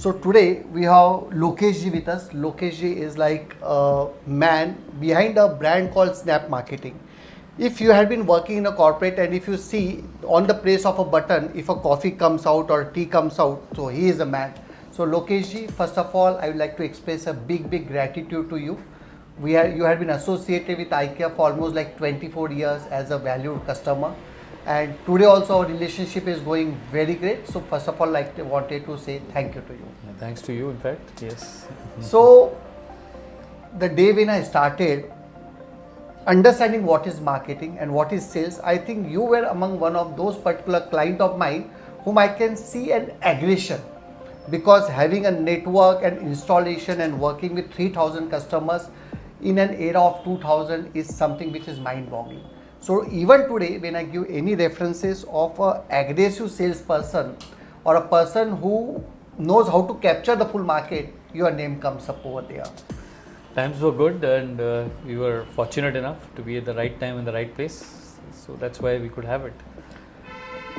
So today we have Lokesh ji with us. Lokesh ji is like a man behind a brand called Snap Marketing. If you have been working in a corporate and if you see on the place of a button, if a coffee comes out or tea comes out, so he is a man. So Lokesh ji, first of all, I would like to express a big gratitude to you. You have been associated with IKEA for almost like 24 years as a valued customer. And today also our relationship is going very great. So first of all, wanted to say thank you to you. Thanks to you, in fact, yes. So the day when I started understanding what is marketing and what is sales, I think you were among one of those particular client of mine whom I can see an aggression, because having a network and installation and working with 3000 customers in an era of 2000 is something which is mind-boggling. So even today, when I give any references of a aggressive salesperson or a person who knows how to capture the full market, your name comes up over there. Times were good, and we were fortunate enough to be at the right time in the right place. So that's why we could have it.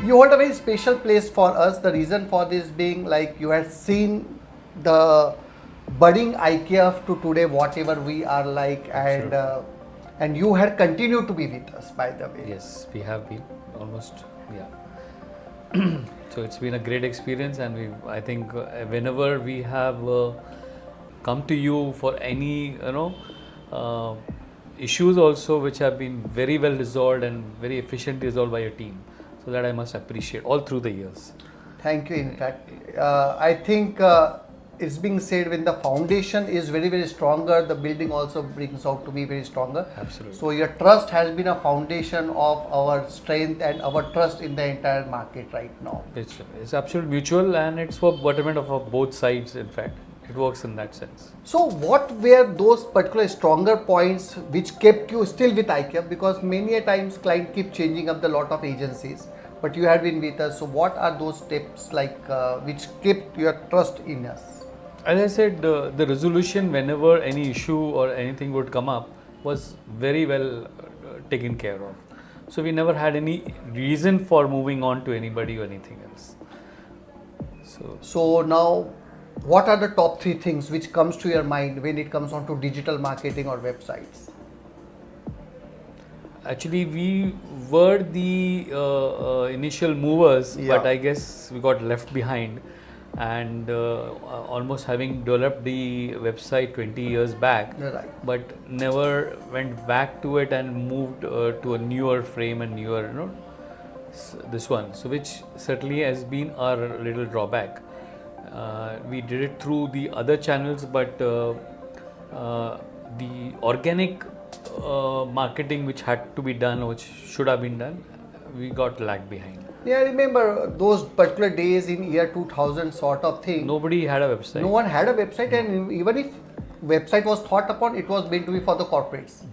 You hold a very special place for us. The reason for this being like you had seen the budding IKEA to today, whatever we are like, and you had continued to be with us, by the way. Yes, we have been almost, So it's been a great experience, and I think whenever we have come to you for any issues also which have been very well resolved and very efficiently resolved by your team, so that I must appreciate all through the years. Thank you. In fact, I think it's being said, when the foundation is very stronger, the building also brings out to be very stronger. Absolutely. So your trust has been a foundation of our strength and our trust in the entire market right now. It's absolute mutual, and it's for betterment of both sides. In fact, it works in that sense. So what were those particular stronger points which kept you still with IKEA? Because many a times client keep changing up the lot of agencies, but you had been with us. So what are those steps which kept your trust in us? As I said, the resolution whenever any issue or anything would come up was very well taken care of. So we never had any reason for moving on to anybody or anything else. So now, what are the top 3 things which comes to your mind when it comes on to digital marketing or websites? Actually, we were the initial movers, but I guess we got left behind. And almost having developed the website 20 years back, but never went back to it and moved to a newer frame and newer, this one. So which certainly has been our little drawback. We did it through the other channels, but the organic marketing which had to be done, which should have been done, we got lagged behind. Yeah, I remember those particular days in year 2000 sort of thing. Nobody had a website. No one had a website, and even if website was thought upon, it was meant to be for the corporates.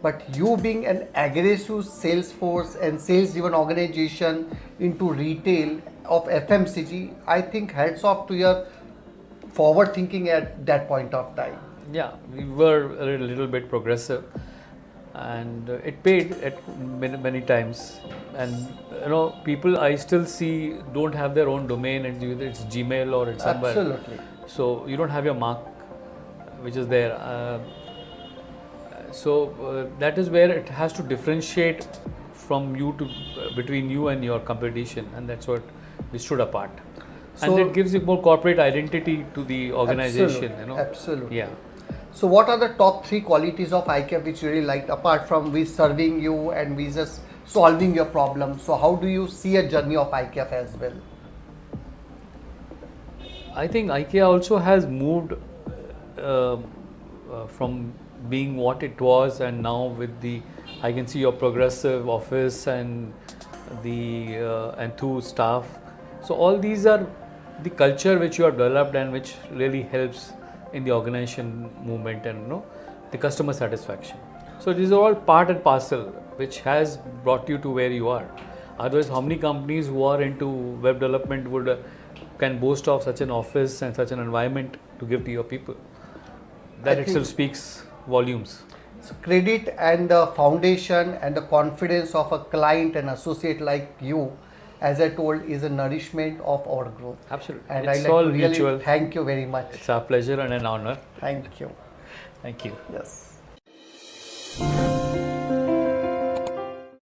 But you being an aggressive sales force and sales driven organization into retail of FMCG, I think hats off to your forward thinking at that point of time. Yeah, we were a little bit progressive, and it paid at many times. And people I still see don't have their own domain, and either it's Gmail or it's somewhere. Absolutely. So you don't have your mark, which is there. So that is where it has to differentiate from you to between you and your competition, and that's what we stood apart. And it gives you more corporate identity to the organization. Absolutely. Yeah. So what are the top 3 qualities of IKEA which you really liked, apart from we serving you and we just solving your problem? So how do you see a journey of IKEA as well? I think IKEA also has moved from being what it was, and now with I can see your progressive office and the enthused staff. So all these are the culture which you have developed and which really helps in the organization movement and the customer satisfaction. So these are all part and parcel which has brought you to where you are. Otherwise, how many companies who are into web development can boast of such an office and such an environment to give to your people? That itself speaks volumes. So credit and the foundation and the confidence of a client and associate like you as I told, is a nourishment of our growth. Absolutely. And It's I like all to really mutual. thank you very much. It's our pleasure and an honor. Thank you. Thank you. Yes.